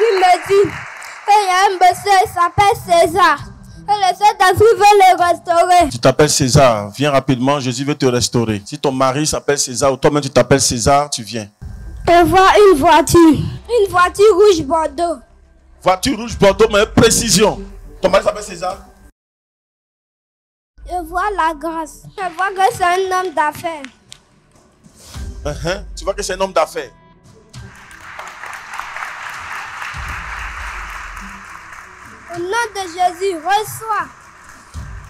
Saint-Esprit me dit qu'il y a un monsieur, il s'appelle César. Et le Saint-Esprit veut le restaurer. Tu t'appelles César, viens rapidement, Jésus veut te restaurer. Si ton mari s'appelle César ou toi-même tu t'appelles César, tu viens. Je vois une voiture rouge Bordeaux. Voiture rouge Bordeaux, mais précision. Ton mari s'appelle César? Je vois la grâce. Je vois que c'est un homme d'affaires. Tu vois que c'est un homme d'affaires. Au nom de Jésus, reçois.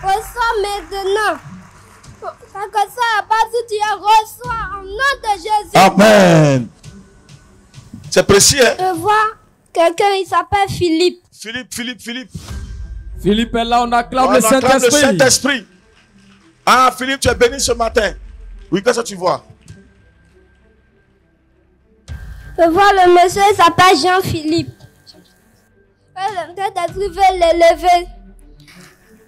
Reçois maintenant. Ça que ça n'a pas tout dit, reçois au nom de Jésus. Amen. C'est précis, hein? Je vois quelqu'un, il s'appelle Philippe. Philippe est là, on acclame Oh, le Saint-Esprit. Ah, Philippe, tu es béni ce matin. Oui, qu'est-ce que tu vois? Je vois le monsieur, il s'appelle Jean-Philippe. Le Saint-Esprit veut l'élever.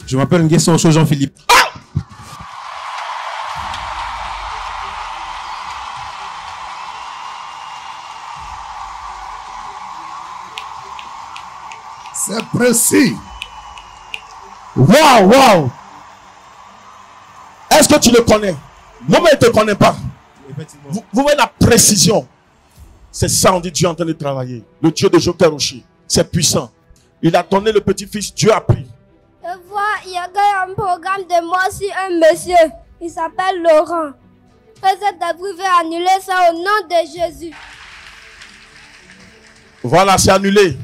Je m'appelle Nguesson Jean-Philippe. C'est précis. Waouh. Est-ce que tu le connais? Moi-même, je ne te connais pas. Vous voyez la précision. C'est ça, on dit Dieu est en train de travailler. Le Dieu de Joker Rocher. C'est puissant. Il a donné le petit-fils, Dieu a pris. Je vois, il y a un programme de moi aussi, un monsieur. Il s'appelle Laurent. Saint-Esprit veut annuler ça au nom de Jésus. Voilà, c'est annulé.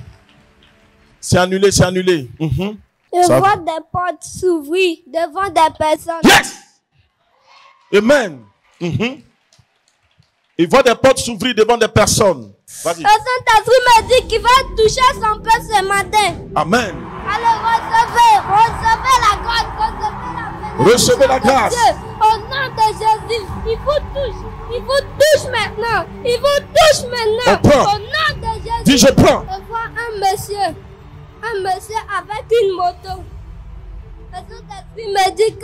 C'est annulé. Je vois des portes s'ouvrir devant des personnes. Yes! Amen. Il voit des portes s'ouvrir devant des personnes. Vas-y. Le Saint-Esprit me dit qu'il va toucher son peuple ce matin. Amen. Alors recevez la grâce, recevez la grâce. Dieu, au nom de Jésus, il vous touche maintenant. On prend. Au nom de Jésus. Dis, je prends. Je vois un monsieur avec une moto. Le Saint-Esprit me dit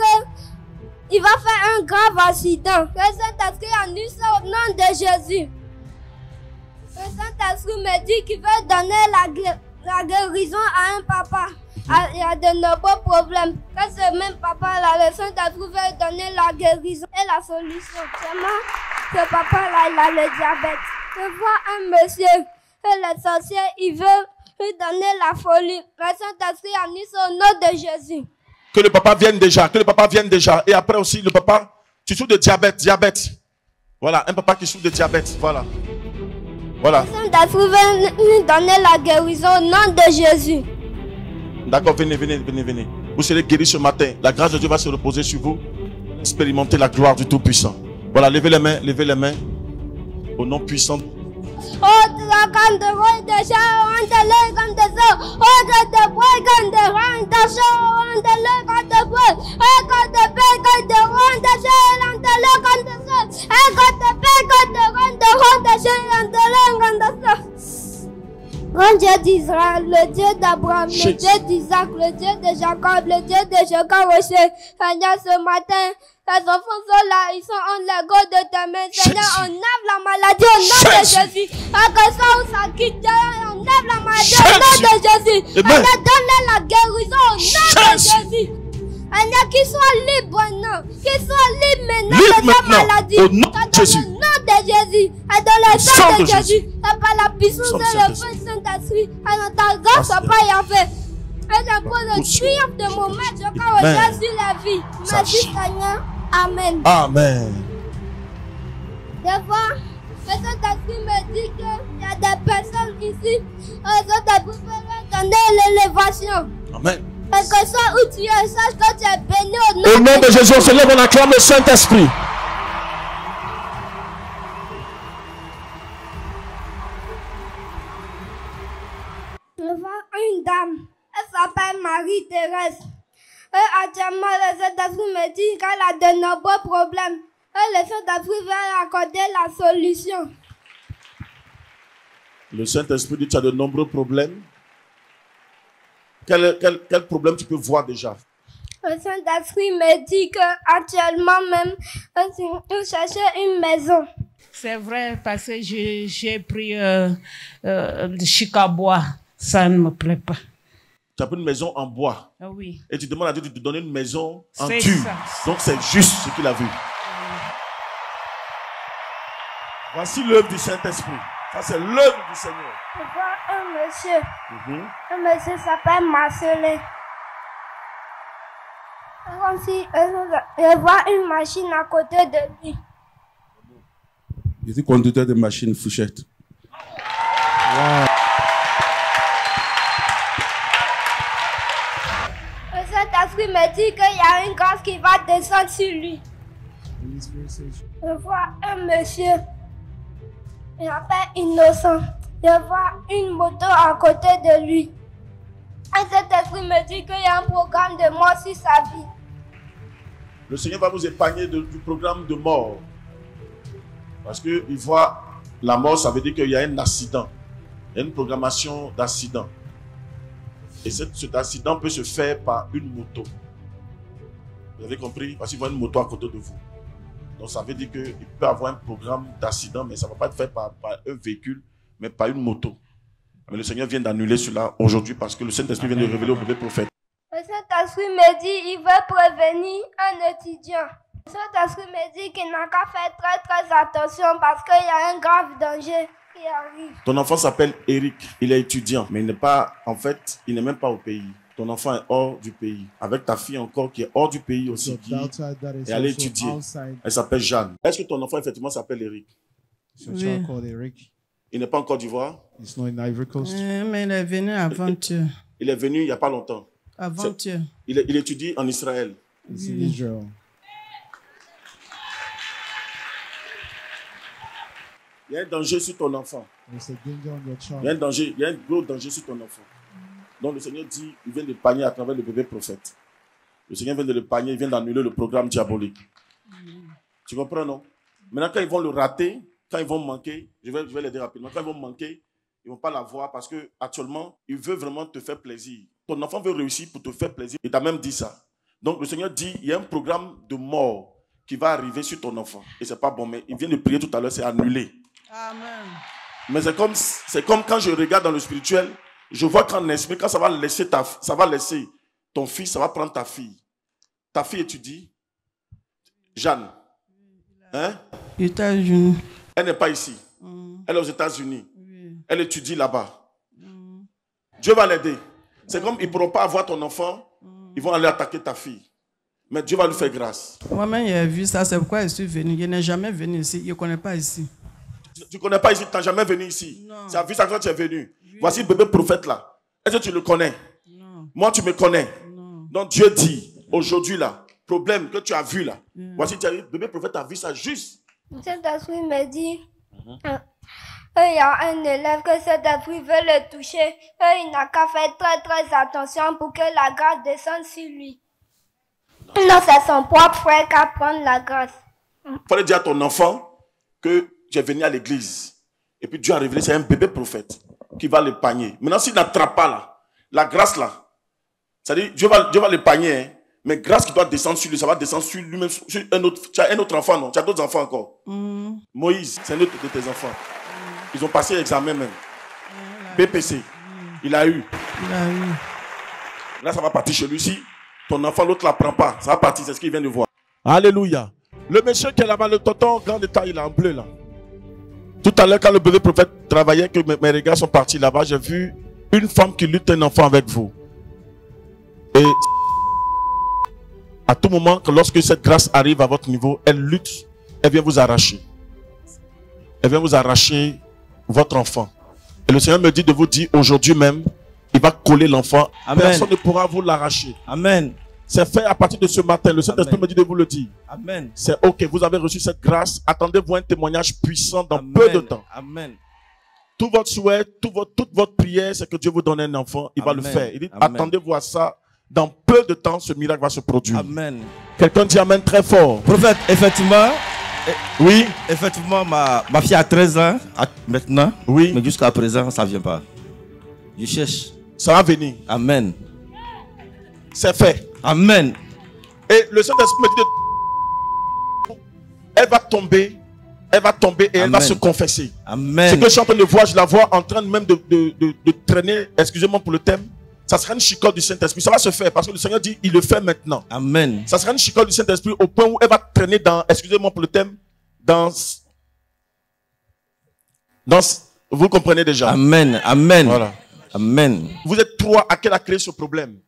qu'il va faire un grave accident. Le Saint-Esprit annule ça au nom de Jésus. Le Saint-Esprit me dit qu'il veut donner la guérison à un papa. Il y a de nombreux problèmes. Quand ce même papa-là, le Saint-Esprit veut donner la guérison et la solution. Seulement, ce papa-là, il a le diabète. Je vois un monsieur, et le sorcier, il veut lui donner la folie. Le Saint-Esprit annule ça au nom de Jésus. Que le papa vienne déjà. Et après aussi, le papa, tu souffres de diabète. Voilà, un papa qui souffre de diabète. Voilà. Le Saint-Esprit veut lui donner la guérison au nom de Jésus. D'accord, venez. Vous serez guéris ce matin. La grâce de Dieu va se reposer sur vous. Expérimentez la gloire du Tout-Puissant. Voilà, levez les mains. Au nom puissant. Grand Dieu d'Israël, le Dieu d'Abraham, le Dieu d'Isaac, le Dieu de Jacob, le Dieu de Joker Rocher. Seigneur, ce matin, les enfants sont là, ils sont en l'ego de tes mains. Seigneur, on lève la maladie au nom de Jésus. Que ça où ça quitte, on lève la maladie au nom de Jésus. Seigneur, donne-leur la guérison au nom de Jésus. Seigneur, qu'ils soient libres maintenant. Qu'ils soient libres maintenant de cette maladie. Au nom de Jésus. Au nom de Jésus. Et dans le sang de Jésus. Et par la puissance de le feu Saint-Esprit. Et dans ta grâce, Papa Yahvé. Et dans le triomphe de mon maître, je crois au Jésus la vie. Merci Seigneur. Amen. Des fois, le Saint-Esprit me dit qu'il y a des personnes ici. Le Saint-Esprit veut donner l'élévation. Amen. Et que soit où tu es, sache que tu es béni au nom de Jésus. On se lève, on acclame le Saint-Esprit. Je vois une dame, elle s'appelle Marie-Thérèse. Et actuellement, le Saint-Esprit me dit qu'elle a de nombreux problèmes. Et le Saint-Esprit va accorder la solution. Le Saint-Esprit dit que tu as de nombreux problèmes. Quel problème tu peux voir déjà? Le Saint-Esprit me dit qu'actuellement même, il cherchait une maison. C'est vrai, parce que j'ai pris le chicabois. Ça ne me plaît pas. Tu as pris une maison en bois. Ah oui. Et tu demandes à Dieu de te donner une maison en C'est dur. ça. Donc c'est juste ce qu'il a vu. Voici l'œuvre du Saint-Esprit. Ça, c'est l'œuvre du Seigneur. Je vois un monsieur. Un monsieur s'appelle Marcelin. Comme si je vois une machine à côté de lui. Il était conducteur de machine Fouchette. Le Saint-Esprit me dit qu'il y a une grâce qui va descendre sur lui. Je vois un monsieur. Il s'appelle Innocent. Je vois une moto à côté de lui. Et cet esprit me dit qu'il y a un programme de mort sur sa vie. Le Seigneur va vous épargner du programme de mort. Parce qu'il voit la mort, ça veut dire qu'il y a un accident. Il y a une programmation d'accident. Et cet accident peut se faire par une moto. Vous avez compris? Parce qu'il voit une moto à côté de vous. Donc ça veut dire qu'il peut avoir un programme d'accident, mais ça ne va pas être fait par un véhicule, mais par une moto. Mais le Seigneur vient d'annuler cela aujourd'hui parce que le Saint-Esprit vient de révéler au bébé prophète. Le Saint-Esprit me dit qu'il veut prévenir un étudiant. Le Saint-Esprit me dit qu'il n'a qu'à faire très attention parce qu'il y a un grave danger qui arrive. Ton enfant s'appelle Eric, il est étudiant, mais il n'est pas, en fait, il n'est même pas au pays. Ton enfant est hors du pays. Avec ta fille encore qui est hors du pays aussi, qui est allée étudier. Elle s'appelle Jeanne. Est-ce que ton enfant effectivement s'appelle Eric? Oui. Il n'est pas en Côte d'Ivoire? Mais il est venu avant-hier. Il est venu il n'y a pas longtemps. Avant-hier. Il étudie en Israël. Il y a un danger sur ton enfant. Il y a un danger, il y a un gros danger sur ton enfant. Donc le Seigneur dit, il vient de panier à travers le bébé prophète. Le Seigneur vient de le panier, il vient d'annuler le programme diabolique. Tu comprends, non? Maintenant, quand ils vont le rater, quand ils vont manquer, je vais l'aider rapidement, quand ils vont manquer, ils ne vont pas l'avoir parce qu'actuellement, il veut vraiment te faire plaisir. Ton enfant veut réussir pour te faire plaisir. Il t'a même dit ça. Donc le Seigneur dit, il y a un programme de mort qui va arriver sur ton enfant. Et ce n'est pas bon, mais il vient de prier tout à l'heure, c'est annulé. Amen. Mais c'est comme quand je regarde dans le spirituel, je vois qu'en esprit, quand ça va laisser ton fils, ça va prendre ta fille. Ta fille étudie. Jeanne. Hein? États-Unis. Elle n'est pas ici. Elle est aux États-Unis. Elle étudie là-bas. Dieu va l'aider. C'est comme ils ne pourront pas avoir ton enfant, ils vont aller attaquer ta fille. Mais Dieu va lui faire grâce. Moi-même, j'ai vu ça, c'est pourquoi je suis venu. Je n'ai jamais venu ici, je ne connais pas ici. Tu ne connais pas ici, tu n'as jamais venu ici. C'est à vu ça que tu es venu. Oui. Voici le bébé prophète là. Est-ce que tu le connais? Non. Moi, tu me connais. Non. Donc Dieu dit, aujourd'hui là, problème que tu as vu là. Voici, le bébé prophète a vu ça juste. Cet esprit me dit, il y a un élève que cet esprit veut le toucher. Il n'a qu'à faire très attention pour que la grâce descende sur lui. Non, c'est son propre frère qui a prendre la grâce. Il fallait dire à ton enfant que tu es venu à l'église. Et puis Dieu a révélé, c'est un bébé prophète qui va le panier. Maintenant, s'il n'attrape pas là, la grâce là, c'est-à-dire Dieu va le panier, hein, mais grâce qui doit descendre sur lui, ça va descendre sur lui-même, sur un autre. Tu as un autre enfant, non? Tu as d'autres enfants encore. Moïse, c'est un autre de tes enfants. Ils ont passé l'examen même. BPC. Il a eu. Là, ça va partir chez lui. Si ton enfant, l'autre ne l'apprend pas, ça va partir, c'est ce qu'il vient de voir. Alléluia. Le monsieur qui est là-bas, le tonton grand de taille, il est en bleu là. Tout à l'heure, quand le bébé prophète travaillait, que mes regards sont partis là-bas, j'ai vu une femme qui lutte un enfant avec vous. Et à tout moment, lorsque cette grâce arrive à votre niveau, elle lutte, elle vient vous arracher. Elle vient vous arracher votre enfant. Et le Seigneur me dit de vous dire aujourd'hui même, il va coller l'enfant. Personne ne pourra vous l'arracher. Amen. C'est fait à partir de ce matin. Le Saint-Esprit me dit de vous le dire. Amen. C'est ok, vous avez reçu cette grâce. Attendez-vous un témoignage puissant dans peu de temps. Amen. Tout votre souhait, toute votre prière, c'est que Dieu vous donne un enfant. Il va le faire. Il dit, attendez-vous à ça. Dans peu de temps, ce miracle va se produire. Amen. Quelqu'un dit amen très fort. Prophète, effectivement. Oui. Effectivement, ma fille a 13 ans maintenant. Oui. Mais jusqu'à présent, ça ne vient pas. Je cherche. Ça va venir. Amen. C'est fait. Amen. Et le Saint-Esprit me dit elle va tomber Elle va tomber et elle va se confesser. Amen. Ce que je suis en train de voir, je la vois en train même de traîner, excusez-moi pour le thème, ça sera une chicotte du Saint-Esprit. Ça va se faire parce que le Seigneur dit, il le fait maintenant. Amen. Ça sera une chicotte du Saint-Esprit au point où elle va traîner dans, excusez-moi pour le thème, dans, vous comprenez déjà. Amen. Amen. Voilà. Amen. Vous êtes trois à qui elle a créé ce problème.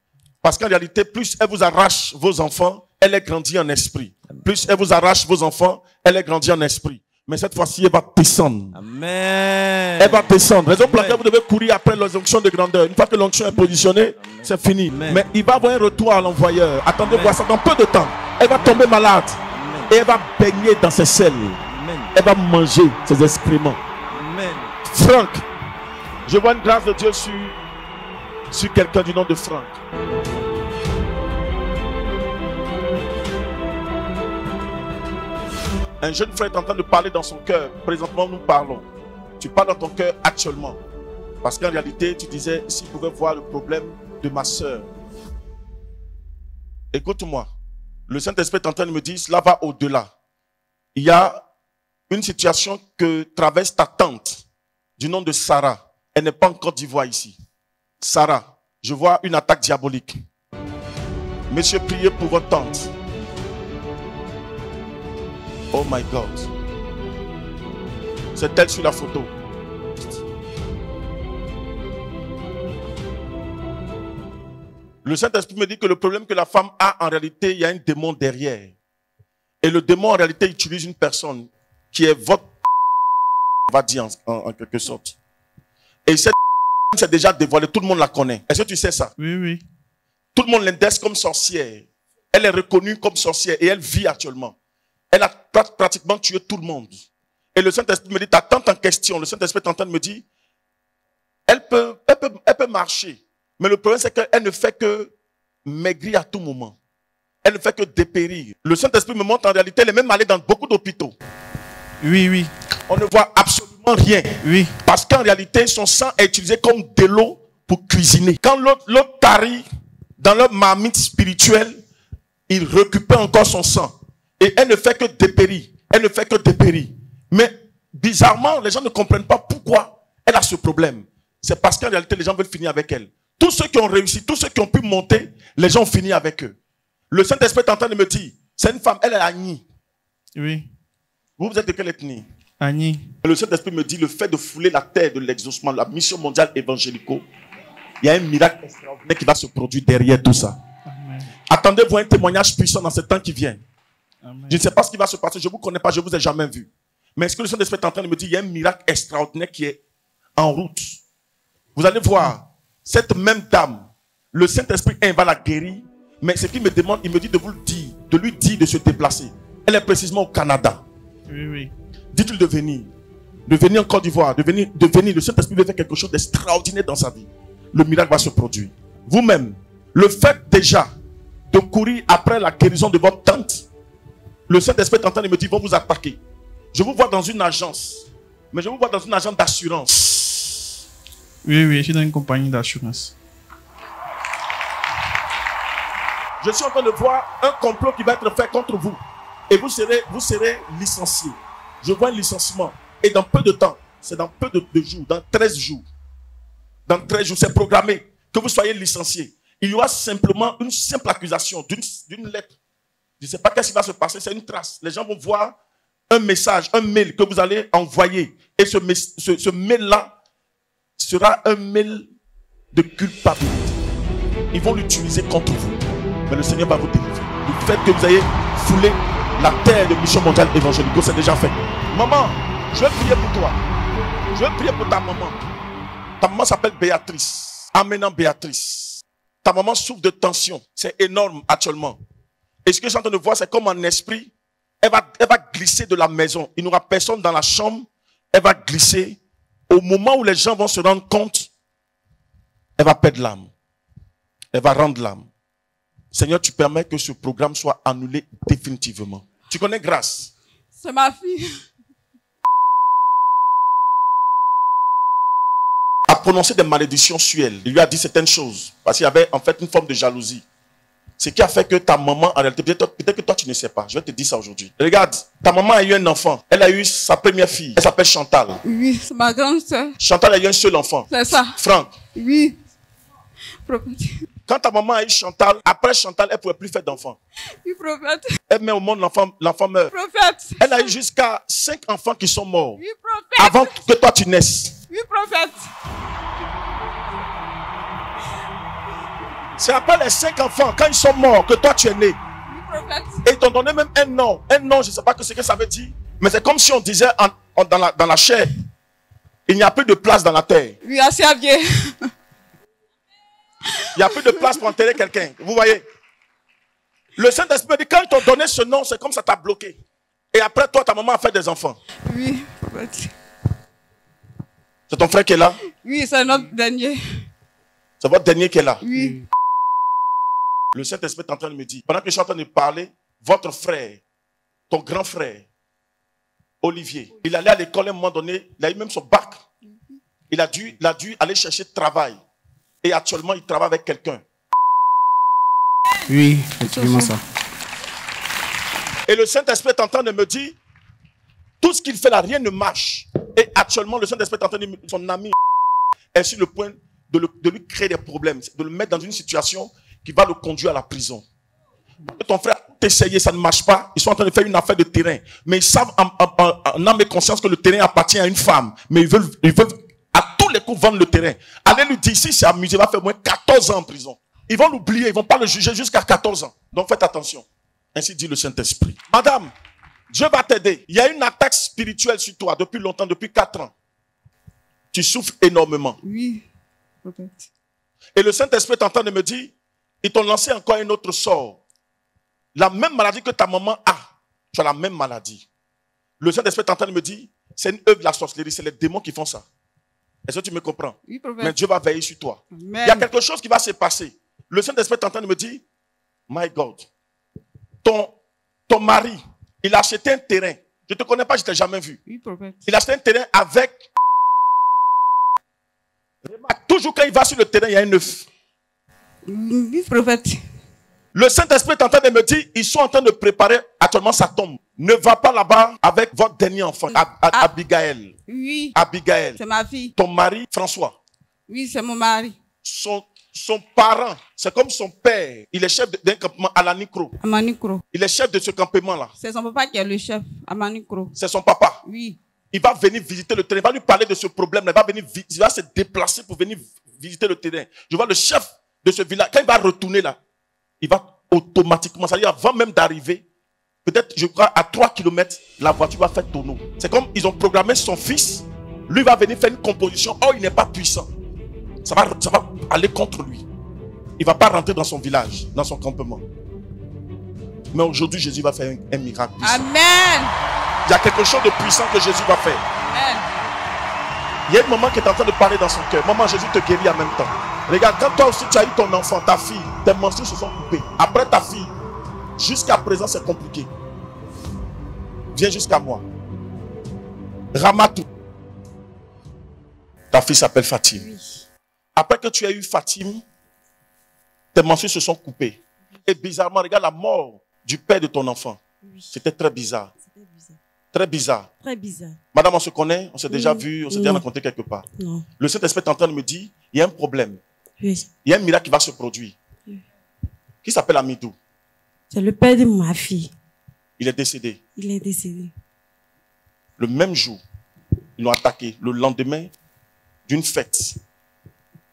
Parce qu'en réalité, plus elle vous arrache vos enfants, elle est grandie en esprit. Plus elle vous arrache vos enfants, elle est grandie en esprit. Mais cette fois-ci, elle va descendre. Amen. Elle va descendre. Raison pour laquelle vous devez courir après l'onction de grandeur. Une fois que l'onction est positionnée, c'est fini. Amen. Mais il va avoir un retour à l'envoyeur. Attendez voir ça dans peu de temps. Elle va tomber malade. Amen. Et elle va baigner dans ses selles. Amen. Elle va manger ses excréments. Amen. Franck, je vois une grâce de Dieu sur quelqu'un du nom de Franck. Un jeune frère est en train de parler dans son cœur. Présentement, nous parlons. Tu parles dans ton cœur actuellement. Parce qu'en réalité, tu disais, s'il pouvait voir le problème de ma soeur. Écoute-moi. Le Saint-Esprit est en train de me dire, cela va au-delà. Il y a une situation que traverse ta tante, du nom de Sarah. Elle n'est pas en Côte d'Ivoire ici. Sarah, je vois une attaque diabolique. Messieurs, priez pour votre tante. Oh my God. C'est elle sur la photo. Le Saint-Esprit me dit que le problème que la femme a, en réalité, il y a un démon derrière. Et le démon, en réalité, utilise une personne qui est votre, on va dire en quelque sorte. Et cette s'est déjà dévoilée, tout le monde la connaît. Est-ce que tu sais ça? Oui, oui. Tout le monde l'indexe comme sorcière. Elle est reconnue comme sorcière et elle vit actuellement. Elle a pratiquement tué tout le monde. Et le Saint-Esprit me dit, ta tante en question, le Saint-Esprit est en train de me dire, elle peut marcher. Mais le problème, c'est qu'elle ne fait que maigrir à tout moment. Elle ne fait que dépérir. Le Saint-Esprit me montre en réalité, elle est même allée dans beaucoup d'hôpitaux. Oui, oui. On ne voit absolument rien. Oui. Parce qu'en réalité, son sang est utilisé comme de l'eau pour cuisiner. Quand l'autre tarit dans leur marmite spirituelle, il récupère encore son sang. Et elle ne fait que dépérir. Elle ne fait que dépérir. Mais bizarrement, les gens ne comprennent pas pourquoi elle a ce problème. C'est parce qu'en réalité, les gens veulent finir avec elle. Tous ceux qui ont réussi, tous ceux qui ont pu monter, les gens ont fini avec eux. Le Saint-Esprit est en train de me dire, c'est une femme, elle est Agni. Oui. Vous êtes de quelle ethnie? Agni. Le Saint-Esprit me dit, le fait de fouler la terre de l'exaucement, la mission mondiale évangélico, il y a un miracle extraordinaire qui va se produire derrière tout ça. Amen. Attendez-vous un témoignage puissant dans ce temps qui vient. Amen. Je ne sais pas ce qui va se passer, je ne vous connais pas, je ne vous ai jamais vu. Mais ce que le Saint-Esprit est en train de me dire, il y a un miracle extraordinaire qui est en route. Vous allez voir, cette même dame, le Saint-Esprit, elle va la guérir, mais ce qu'il me demande, il me dit de vous le dire, de lui dire de se déplacer. Elle est précisément au Canada. Oui, oui. Dites-lui de venir en Côte d'Ivoire, de venir. Le Saint-Esprit veut faire quelque chose d'extraordinaire dans sa vie. Le miracle va se produire. Vous-même, le fait déjà de courir après la guérison de votre tante, le Saint-Esprit est en train de me dire, ils vont vous attaquer. Je vous vois dans une agence, mais je vous vois dans une agence d'assurance. Oui, oui, je suis dans une compagnie d'assurance. Je suis en train de voir un complot qui va être fait contre vous. Et vous serez licencié. Je vois un licenciement. Et dans peu de temps, c'est dans peu de jours, dans 13 jours. Dans 13 jours, c'est programmé que vous soyez licencié. Il y aura simplement une simple accusation d'une lettre. Je ne sais pas qu'est-ce qui va se passer, c'est une trace. Les gens vont voir un message, un mail que vous allez envoyer. Et ce mail-là sera un mail de culpabilité. Ils vont l'utiliser contre vous. Mais le Seigneur va vous délivrer. Le fait que vous ayez foulé la terre de mission mondiale évangélique, c'est déjà fait. Maman, je vais prier pour toi. Je vais prier pour ta maman. Ta maman s'appelle Béatrice. Amenant Béatrice. Ta maman souffre de tension. C'est énorme actuellement. Et ce que je suis en train de voir, c'est comme en esprit, elle va glisser de la maison. Il n'y aura personne dans la chambre. Elle va glisser. Au moment où les gens vont se rendre compte, elle va perdre l'âme. Elle va rendre l'âme. Seigneur, tu permets que ce programme soit annulé définitivement. Tu connais Grâce? C'est ma fille. A prononcé des malédictions sur elle. Il lui a dit certaines choses. Parce qu'il y avait en fait une forme de jalousie. Ce qui a fait que ta maman, en réalité, peut-être que toi tu ne sais pas. Je vais te dire ça aujourd'hui. Regarde, ta maman a eu un enfant. Elle a eu sa première fille. Elle s'appelle Chantal. Oui, c'est ma grande soeur. Chantal a eu un seul enfant. C'est ça. Franck. Oui. Quand ta maman a eu Chantal, après Chantal, elle ne pouvait plus faire d'enfant. Oui, prophète. Elle met au monde l'enfant meurt. Prophète. Elle a eu jusqu'à 5 enfants qui sont morts. Oui, prophète. Avant que toi tu naisses. Oui, prophète. C'est après les 5 enfants, quand ils sont morts, que toi tu es né. Oui, prophète. Et ils t'ont donné même un nom. Un nom, je ne sais pas ce que ça veut dire. Mais c'est comme si on disait dans la chair, il n'y a plus de place dans la terre. Oui, assez bien. Il n'y a plus de place pour enterrer quelqu'un. Vous voyez? Le Saint-Esprit dit, quand ils t'ont donné ce nom, c'est comme ça t'a bloqué. Et après, toi, ta maman a fait des enfants. Oui, prophète. C'est ton frère qui est là? Oui, c'est notre dernier. C'est votre dernier qui est là? Oui. Le Saint-Esprit est en train de me dire, pendant que je suis en train de parler, votre frère, ton grand frère, Olivier, il allait à l'école à un moment donné, il a eu même son bac. Il a dû aller chercher travail. Et actuellement, il travaille avec quelqu'un. Oui, effectivement ça. Et le Saint-Esprit est en train de me dire, tout ce qu'il fait là, rien ne marche. Et actuellement, le Saint-Esprit est en train de me dire, son ami est sur le point de lui créer des problèmes, de le mettre dans une situation qui va le conduire à la prison. Ton frère a essayé, ça ne marche pas. Ils sont en train de faire une affaire de terrain. Mais ils savent en âme et conscience que le terrain appartient à une femme. Mais ils veulent à tous les coups vendre le terrain. Allez lui dire, si c'est amusé, il va faire au moins 14 ans en prison. Ils vont l'oublier, ils ne vont pas le juger jusqu'à 14 ans. Donc faites attention. Ainsi dit le Saint-Esprit. Madame, Dieu va t'aider. Il y a une attaque spirituelle sur toi depuis longtemps, depuis 4 ans. Tu souffres énormément. Oui. Et le Saint-Esprit est en train de me dire, ils t'ont lancé encore un autre sort. La même maladie que ta maman a, tu as la même maladie. Le Saint-Esprit est en train de me dire, c'est une œuvre de la sorcellerie, c'est les démons qui font ça. Est-ce que tu me comprends? Oui, prophète. Mais Dieu va veiller sur toi. Amen. Il y a quelque chose qui va se passer. Le Saint-Esprit est en train de me dire, my God, ton mari, il a acheté un terrain. Je ne te connais pas, je ne t'ai jamais vu. Oui, prophète. Il a acheté un terrain avec... Toujours quand il va sur le terrain, il y a un œuf. Oui, prophète. Le Saint-Esprit est en train de me dire, ils sont en train de préparer actuellement sa tombe. Ne va pas là-bas avec votre dernier enfant, Abigail. Oui. Abigail. C'est ma fille. Ton mari, François. Oui, c'est mon mari. Son parent, c'est comme son père. Il est chef d'un campement à la Nicro. À Manicro. Il est chef de ce campement-là. C'est son papa qui est le chef à Manicro. C'est son papa. Oui. Il va venir visiter le terrain. Il va lui parler de ce problème-là. Il va se déplacer pour venir visiter le terrain. Je vois le chef de ce village. Quand il va retourner là, il va automatiquement, c'est-à-dire avant même d'arriver, peut-être, je crois, à 3 km, la voiture va faire tonneau. C'est comme ils ont programmé son fils. Lui va venir faire une composition. Oh, il n'est pas puissant. Ça va aller contre lui. Il ne va pas rentrer dans son village, dans son campement. Mais aujourd'hui, Jésus va faire un miracle. Amen. Il y a quelque chose de puissant que Jésus va faire. Amen. Il y a un moment qui est en train de parler dans son cœur. Maman, Jésus te guérit en même temps. Regarde, quand toi aussi tu as eu ton enfant, ta fille, tes menstrues se sont coupées. Après ta fille, jusqu'à présent c'est compliqué. Viens jusqu'à moi. Ramatou. Ta fille s'appelle Fatim. Oui. Après que tu as eu Fatim, tes menstrues se sont coupées. Et bizarrement, regarde la mort du père de ton enfant. Oui. C'était très bizarre. Très bizarre. Très bizarre. Madame, on se connaît, on s'est déjà vu, on s'est déjà rencontré quelque part. Non. Le Saint-Esprit est en train de me dire, il y a un problème. Oui. Il y a un miracle qui va se produire. Oui. Qui s'appelle Amidou? C'est le père de ma fille. Il est décédé. Il est décédé. Le même jour, ils l'ont attaqué. Le lendemain d'une fête,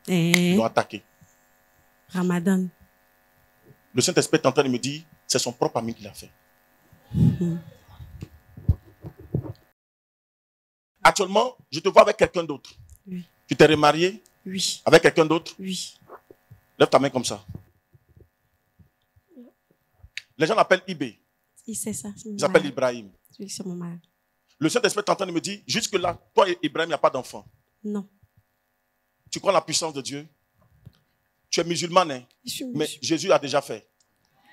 ils l'ont attaqué. Ramadan. Le Saint-Esprit est en train de me dire, c'est son propre ami qui l'a fait. Actuellement, je te vois avec quelqu'un d'autre. Oui. Tu t'es remarié? Oui. Avec quelqu'un d'autre? Oui. Lève ta main comme ça. Les gens l'appellent Ibé. C'est ça. Ils s'appellent Ibrahim. Oui, c'est mon mari. Le Saint-Esprit est en train de me dire, jusque-là, toi et Ibrahim, il n'y a pas d'enfant. Non. Tu crois en la puissance de Dieu? Tu es musulmane, hein? Mais Jésus a déjà fait.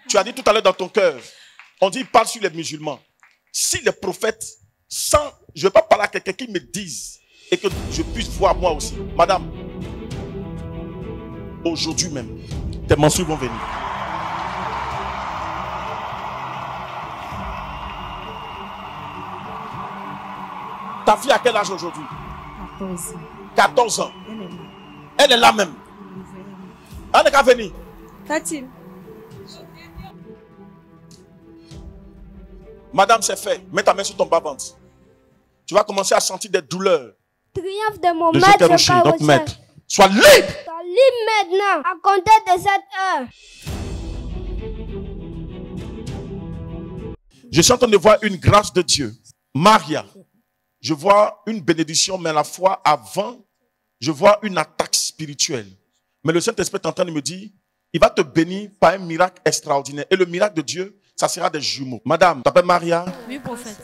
Tu as dit tout à l'heure dans ton cœur, on dit, il parle sur les musulmans. Si les prophètes, sans, je ne veux pas parler à quelqu'un qui me dise et que je puisse voir moi aussi. Madame, aujourd'hui même, tes menstrues vont venir. Ta fille a quel âge aujourd'hui? 14 ans. 14 ans. Elle est là. Elle est là même. Elle n'est qu'à venir. Fatine. Madame, c'est fait. Mets ta main sur ton bas-ventre. Tu vas commencer à sentir des douleurs. Triomphe de mon Le maître, Joker Rocher, Joker notre Rocher. maître. Sois libre. Sois libre maintenant, à compter de cette heure. Je suis en train de voir une grâce de Dieu. Maria, je vois une bénédiction, mais à la fois avant, je vois une attaque spirituelle. Mais le Saint-Esprit est en train de me dire, il va te bénir par un miracle extraordinaire. Et le miracle de Dieu, ça sera des jumeaux. Madame, tu t'appelles Maria? Oui, prophète.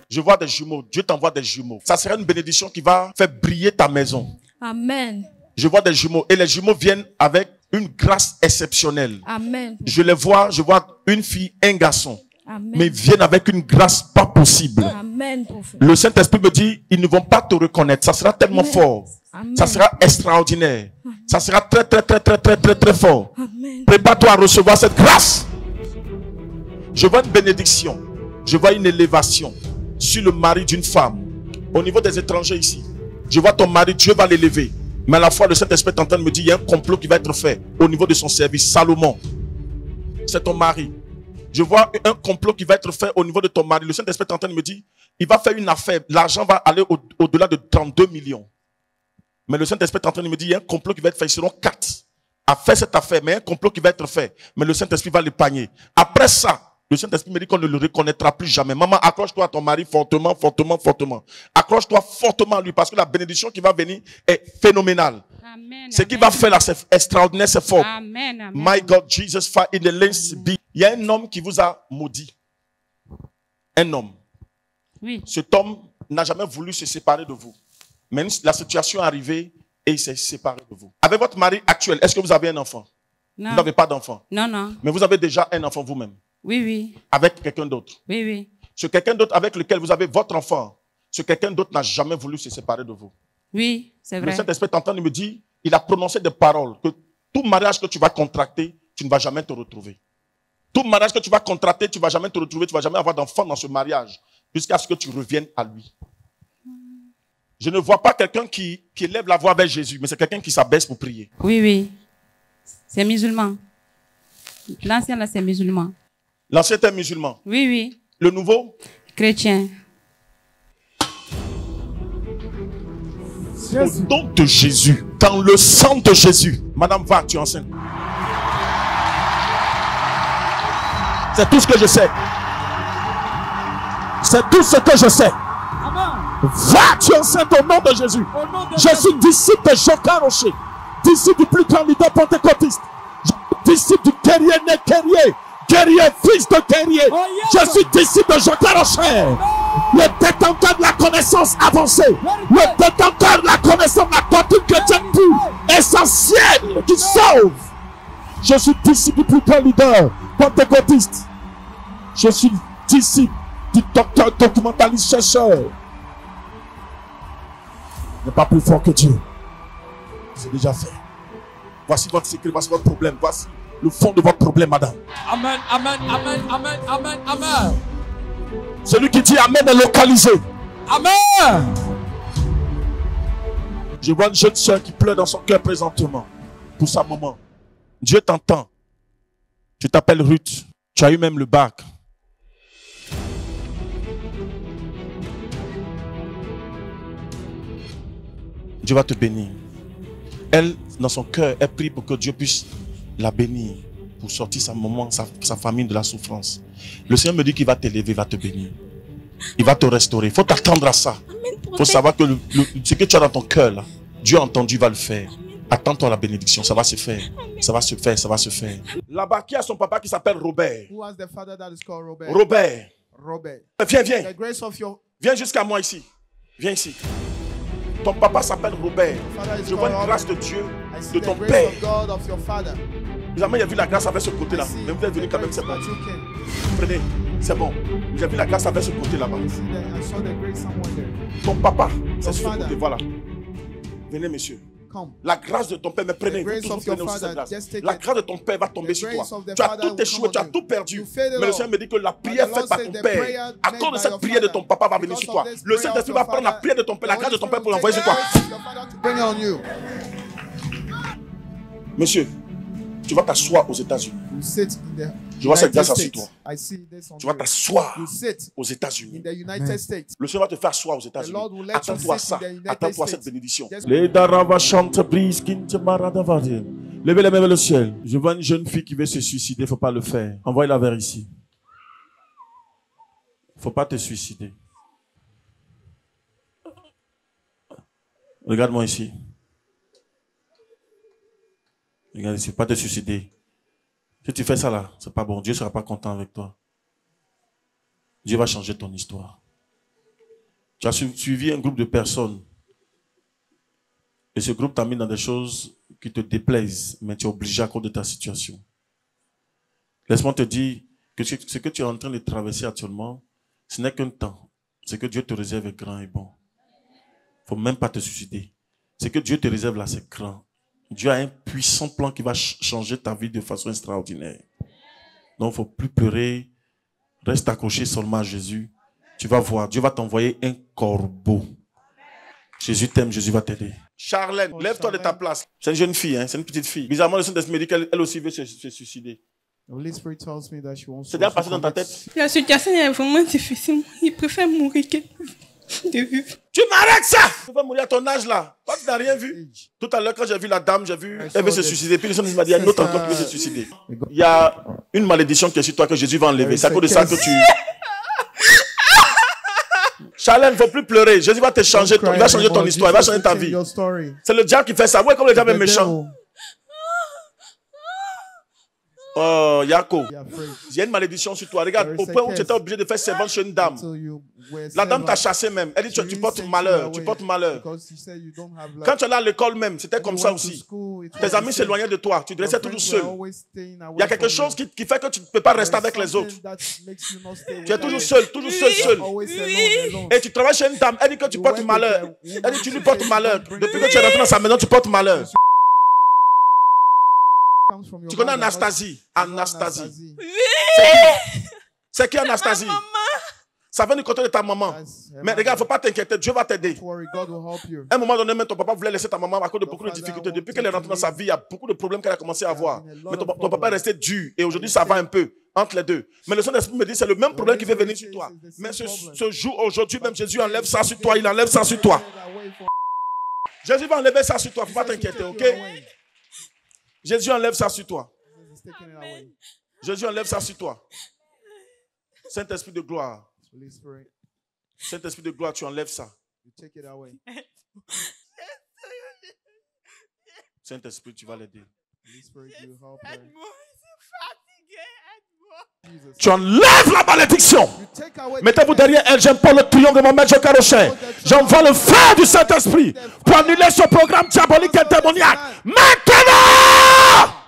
Je vois des jumeaux. Dieu t'envoie des jumeaux. Ça sera une bénédiction qui va faire briller ta maison. Amen. Je vois des jumeaux. Et les jumeaux viennent avec une grâce exceptionnelle. Amen. Je les vois, je vois une fille, un garçon. Amen. Mais ils viennent avec une grâce pas possible. Amen, prophète. Le Saint-Esprit me dit, ils ne vont pas te reconnaître. Ça sera tellement fort. Amen. Ça sera extraordinaire. Ça sera très, très, très, très, très, très, très fort. Amen. Prépare-toi à recevoir cette grâce. Je vois une bénédiction. Je vois une élévation sur le mari d'une femme. Au niveau des étrangers ici. Je vois ton mari, Dieu va l'élever. Mais à la fois, le Saint-Esprit est en train de me dire, il y a un complot qui va être fait au niveau de son service. Salomon, c'est ton mari. Je vois un complot qui va être fait au niveau de ton mari. Le Saint-Esprit est en train de me dire, il va faire une affaire. L'argent va aller au-delà de 32 millions. Mais le Saint-Esprit est en train de me dire, il y a un complot qui va être fait. Ils seront 4 à faire cette affaire. Mais il y a un complot qui va être fait. Mais le Saint-Esprit va l'épargner. Après ça, le Saint-Esprit me dit qu'on ne le reconnaîtra plus jamais. Maman, accroche-toi à ton mari fortement, fortement, fortement. Accroche-toi fortement à lui parce que la bénédiction qui va venir est phénoménale. Amen. Ce qu'il va faire là, c'est extraordinaire, c'est fort. Amen. Amen. My God, Jesus, fire in the lanes be. Il y a un homme qui vous a maudit. Un homme. Oui. Cet homme n'a jamais voulu se séparer de vous. Mais la situation est arrivée et il s'est séparé de vous. Avec votre mari actuel, est-ce que vous avez un enfant? Non. Vous n'avez pas d'enfant. Non, non. Mais vous avez déjà un enfant vous-même. Oui, oui. Avec quelqu'un d'autre. Oui, oui. Ce quelqu'un d'autre avec lequel vous avez votre enfant, ce quelqu'un d'autre n'a jamais voulu se séparer de vous. Oui, c'est Le vrai. Saint-Esprit est en train de me dire, il a prononcé des paroles que tout mariage que tu vas contracter, tu ne vas jamais te retrouver. Tout mariage que tu vas contracter, tu ne vas jamais te retrouver, tu ne vas jamais avoir d'enfant dans ce mariage, jusqu'à ce que tu reviennes à lui. Je ne vois pas quelqu'un qui élève la voix vers Jésus, mais c'est quelqu'un qui s'abaisse pour prier. Oui, oui. C'est musulman. L'ancien, là, c'est musulman. L'ancien était musulman. Oui, oui. Le nouveau? Chrétien. Au nom de Jésus, dans le sang de Jésus. Madame, va, tu es enceinte. C'est tout ce que je sais. C'est tout ce que je sais. Va, tu es enceinte au nom de Jésus. Je suis disciple de Joker Rocher, disciple du plus grand leader pentecôtiste, disciple du guerrier né guerrier, guerrier fils de guerrier. Je suis disciple de Joker Rocher, le détenteur de la connaissance avancée, le détenteur de la connaissance de la doctrine chrétienne pure, essentielle, qui sauve. Je suis disciple du plus grand leader pentecôtiste. Je suis disciple du docteur documentaliste chercheur. N'est pas plus fort que Dieu. C'est déjà fait. Voici votre secret, voici votre problème. Voici le fond de votre problème, madame. Amen, amen, amen, amen, amen, amen. Celui qui dit amen est localisé. Amen. Je vois une jeune soeur qui pleure dans son cœur présentement pour sa maman. Dieu t'entend. Tu t'appelles Ruth. Tu as eu même le bac. Dieu va te bénir. Elle, dans son cœur, elle prie pour que Dieu puisse la bénir, pour sortir sa maman, sa famille de la souffrance. Le Seigneur me dit qu'il va t'élever, il va te bénir. Il va te restaurer. Il faut t'attendre à ça. Il faut savoir que ce que tu as dans ton cœur, là, Dieu a entendu, il va le faire. Attends-toi à la bénédiction, ça va se faire. Ça va se faire, ça va se faire. Là-bas, qui a son papa qui s'appelle Robert? Who has the father that is called Robert? Robert. Robert. Viens, viens. The grace of your Viens jusqu'à moi ici. Viens ici. Ton papa s'appelle Robert. Je vois une grâce de Dieu, de ton père. Jamais il y a vu la grâce avec ce côté-là. Mais vous êtes venu quand même, c'est bon. Prenez, c'est bon. J'ai vu la grâce avec ce côté là-bas. Ton papa, c'est ce côté, voilà. Venez, monsieur. La grâce de ton Père, mais prenez, vous toujours prenez aussi cette grâce. La grâce de ton Père va tomber sur toi. Tu as tout échoué, tu as tout perdu. Mais le Seigneur me dit que la prière faite par ton Père, à cause de cette prière de ton papa va venir sur toi. Le Saint-Esprit va prendre la prière de ton Père, la grâce de ton Père pour l'envoyer sur toi. Monsieur, tu vas t'asseoir aux États-Unis. Je vois cette grâce sur toi. Tu vas t'asseoir aux États-Unis. Le Seigneur va te faire asseoir aux États-Unis. Attends-toi à ça. Attends-toi à cette bénédiction. Levez les mains vers le ciel. Je vois une jeune fille qui veut se suicider. Il ne faut pas le faire. Envoie-la vers ici. Il ne faut pas te suicider. Regarde-moi ici. Regarde ici. Il ne faut pas te suicider. Si tu fais ça là, c'est pas bon. Dieu ne sera pas content avec toi. Dieu va changer ton histoire. Tu as suivi un groupe de personnes. Et ce groupe t'a mis dans des choses qui te déplaisent, mais tu es obligé à cause de ta situation. Laisse-moi te dire que ce que tu es en train de traverser actuellement, ce n'est qu'un temps. Ce que Dieu te réserve est grand et bon. Il ne faut même pas te suicider. Ce que Dieu te réserve là, c'est grand. Dieu a un puissant plan qui va changer ta vie de façon extraordinaire. Donc, il ne faut plus pleurer. Reste accroché seulement à Jésus. Tu vas voir, Dieu va t'envoyer un corbeau. Jésus t'aime, Jésus va t'aider. Charlène, lève-toi de ta place. C'est une jeune fille, hein? C'est une petite fille. Bizarrement, le Saint-Esprit me dit qu'elle aussi veut se suicider. C'est déjà passé dans ta tête? La situation est vraiment difficile. Il préfère mourir que de vivre. Tu m'arrêtes ça! Tu vas mourir à ton âge là. Toi, tu n'as rien vu. Tout à l'heure, quand j'ai vu la dame, j'ai vu elle veut se suicider. Puis le Saint-Esprit m'a dit, il y a une autre encore qui veut se suicider. Il y a une malédiction qui est sur toi que Jésus va enlever. C'est à cause de ça que tu... Charlène, il ne faut plus pleurer. Jésus va te changer. Il va changer ton histoire. Il va changer ta vie. C'est le diable qui fait ça. Vous voyez comme le diable est méchant. Oh, Yako. Il y a une malédiction sur toi. Regarde, au point où tu étais obligé de faire servante chez une dame. La dame t'a chassé même. Elle dit, tu portes malheur. Tu portes malheur. Quand tu allais à l'école même, c'était comme ça aussi. Tes amis s'éloignaient de toi. Tu te restais toujours seul. Il y a quelque chose qui fait que tu ne peux pas rester avec les autres. Tu es toujours seul, seul. Et tu travailles chez une dame. Elle dit que tu portes malheur. Elle dit que tu lui portes malheur. Depuis que tu es rentré dans sa maison, tu portes malheur. Tu connais Anastasie? Anastasie. C'est qui Anastasie? Ça vient du côté de ta maman. Mais regarde, il ne faut pas t'inquiéter. Dieu va t'aider. À un moment donné, même ton papa voulait laisser ta maman à cause de beaucoup de difficultés. Depuis qu'elle est rentrée dans sa vie, il y a beaucoup de problèmes qu'elle a commencé à avoir. Mais ton papa est resté dur. Et aujourd'hui, ça va un peu entre les deux. Mais le Saint-Esprit me dit c'est le même problème qui va venir sur toi. Mais ce jour, aujourd'hui, même Jésus enlève ça sur toi. Il enlève ça sur toi. Jésus va enlever ça sur toi. Il ne faut pas t'inquiéter, ok? Jésus enlève ça sur toi. Jésus enlève ça sur toi. Saint-Esprit de gloire. Saint-Esprit de gloire, tu enlèves ça. Saint-Esprit, tu vas l'aider. Tu enlèves la malédiction. Mettez-vous derrière elle. J'aime pas le triomphe de mon maître Carochet. J'envoie le feu du Saint-Esprit pour annuler ce programme diabolique et démoniaque. Maintenant!